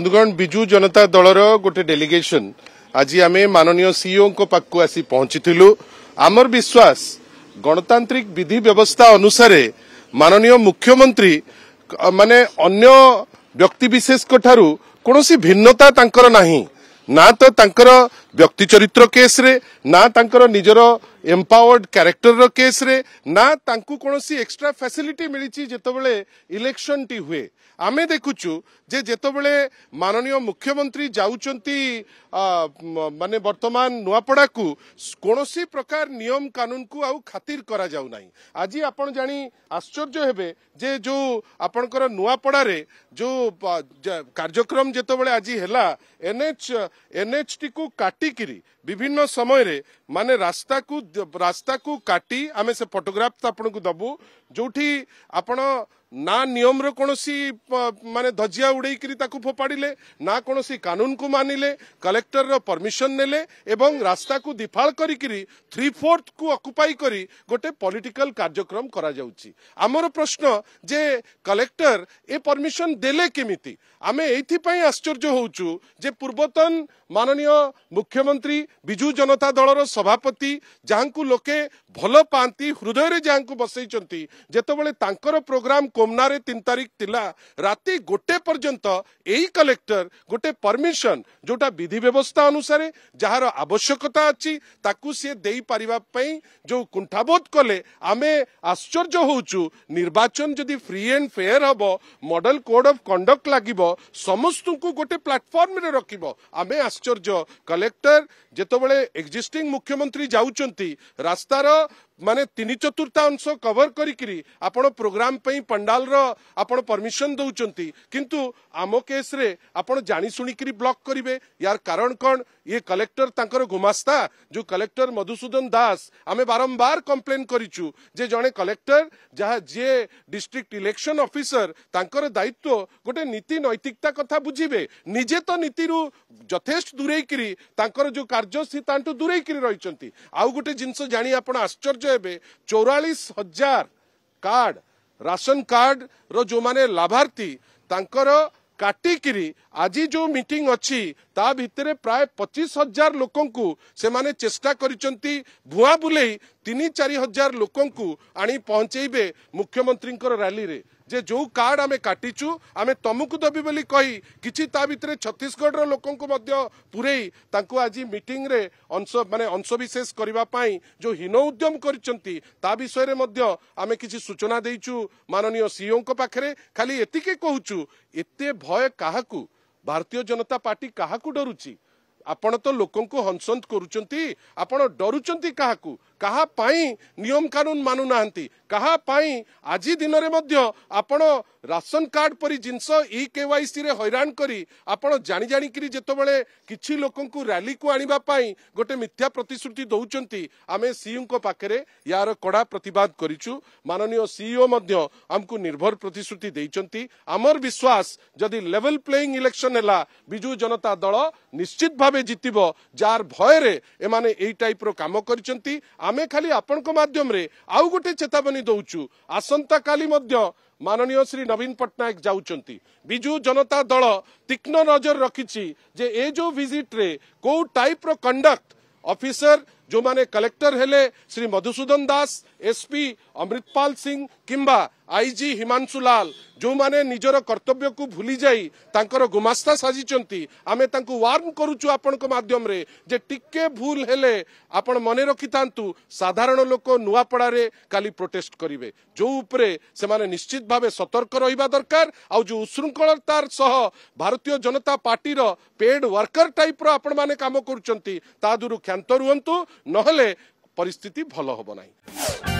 बंधुगण विजु जनता दलर गोटे डेलीगेशन आज आम माननीय सीईओ पाखक आसी पहुंची आमर विश्वास गणतांत्रिक विधि व्यवस्था अनुसार माननीय मुख्यमंत्री माने अन्य व्यक्ति विशेष कौन भिन्नता तांकर नहीं ना तो तांकर व्यक्ति चरित्र केस रे ना तांकर निजर एम्पावर्ड कैरेक्टर रो केस रे ना तांकु कोनोसी एक्स्ट्रा फैसिलिटी मिली जेतबेले इलेक्शन टी हुए आमे देखुचु जे जेतबेले माननीय मुख्यमंत्री जाउचंती माने वर्तमान नुआपड़ा को कोनोसी प्रकार नियम कानून को आउ खातिर करा जाउ नाही। आज आपण जानी आश्चर्य हेबे जे जो आपनकर नुआपड़ा रे जो कार्यक्रम जेतबेले आज हेला एनएच टी को काटी किरी विभिन्न समय रे माने रास्ता को काटी आमे से फोटोग्राफ आपन को दबु जोठी आपण ना नियम रो कोनोसी माने धजिया उड़े करी ताकू फोपाड़िले ना कोनोसी कानून को मानिले कलेक्टर रो परमिशन नेले एवं रास्ता को दिफाळ करी करी 3/4 को ऑक्युपाई करी गोटे पॉलिटिकल कार्यक्रम करा जाउची। हमर प्रश्न जे कलेक्टर ए परमिशन देले केमिति आमे एथि पई आश्चर्य होउचु जे पूर्वतन माननीय मुख्यमंत्री विजु जनता दलर सभापति जहांकु लोके भल पांती हृदय रे जहांकु बसैचंती जेतबेले तांकर प्रोग्राम कोमनारे 3 तारिख तिला राति 1 पर्यंत एई कलेक्टर गोटे परमिशन जोटा विधि व्यवस्था अनुसार जहार आवश्यकता अछि ताकू से देई परिबा पई जो कुंठाबोध कले आमे आश्चर्य होउचु। निर्वाचन जदि फ्री एंड फेयर हबो मॉडल कोड ऑफ कंडक्ट लागिबो समस्त को गोटे प्लेटफॉर्म रे रखिबो आमे आश्चर्य कलेक्टर जेतबेले एक्जिस्टिंग मुख्यमंत्री जाउचंती रास्तार माने 3/4 कवर करी आपण प्रोग्राम पई पंडाल रो आपण परमिशन दउचंती किंतु आमो केस रे आपण जानी सुनी करी ब्लॉक करिवे यार कारण कोन ये कलेक्टर तांकर गुमास्ता जो कलेक्टर मधुसूदन दास आमे बारंबार कंप्लेन करिचु जे जणे कलेक्टर जहा जे डिस्ट्रिक्ट इलेक्शन ऑफिसर तांकर दायित्व गोटे नीति नैतिकता कथा बुझिबे निजे तो नीति रु यथेष्ट दूरे करी तांकर जो कार्य सी तांटू दूरे करी रहिचंती। आउ गोटे जिंस जानी आपण आश्चर्य हेबे 44,000 कार्ड राशन कार्ड रो जो माने लाभार्थी तांकर काटिकिरी आज जो मीटिंग अच्छी ता भितरे प्राय 25,000 लोकों को से माने चेष्टा करिचंती भुआ बुलेई 3-4 हजार लोकों को आनी पहुंचेबे मुख्यमंत्री रैली रे जे जो कार्ड आमे काटिचु आमे तमकु दबी बोली कही किछि ता भितरे छत्तीसगढ़ रो लोकों को मध्य पुरेई तांको आज मीटिंग रे अंश माने अंशविशेष करबा पाई जो हीन उद्यम करिसंती ता विषय रे मध्य आमे किछि सूचना देइचु माननीय सीईओ को पाखरे खाली एतिके कहूचु एते भय काहाकू भारतीय जनता पार्टी काहाकू डरुची आपण तो लोकों को हंसंत करूचंती आपण डरुचंती काहाकू कहा पाई नियम कानून मानु नाहंती कहा पाई आज दिन रे मध्य आपण राशन कार्ड परी जिंस ई केवाईसी रे हैरान करी आपण जानी जानी करी जेतबेले किछि लोकों को रैली को आनिबा पाई गोटे मिथ्या प्रतिश्रुति दउचंती आमे सीईओ को पाखरे यार कड़ा प्रतिवाद करिचु। माननीय सीईओ मध्य हमकु निर्भर प्रतिश्रुति देइचंती हमर विश्वास जदि लेवल प्लेइंग इलेक्शन हैला विजु जनता दल निश्चित भावे जितिबो जार भय रे एमाने एई टाइप रो काम करिसंती। आमे खाली आपण को माध्यम रे आउ गोटे चेतावनी दउचु आसंता काली मध्य माननीय श्री नवीन पट्टनायक जाउचंती विजु जनता दल तीक्ष्ण नजर रखिछि जे ए जो विजिट रे को टाइप रो कंडक्ट ऑफिसर जो माने कलेक्टर हेले श्री मधुसूदन दास एसपी अमृतपाल सिंह किंबा आईजी हिमांशु लाल जो माने निजर कर्तव्य को भूली जाई तांकर गुमास्ता साजिचंती आमे तांको वार्न करूचु आपण को माध्यम रे जे टिके भूल हेले आपण मने रखितांतु साधारण लोक नुआपड़ा रे काली प्रोटेस्ट करिवे जो उपरे से माने निश्चित भावे सतर्क रहिबा दरकार आ जो उशृंखलतार सह भारतीय जनता पार्टी रो पेड वर्कर टाइप रो आपण माने काम करूचंती ता दुरु क्षांत रुहंतु नहले परिस्थिति भलो होबो नाही।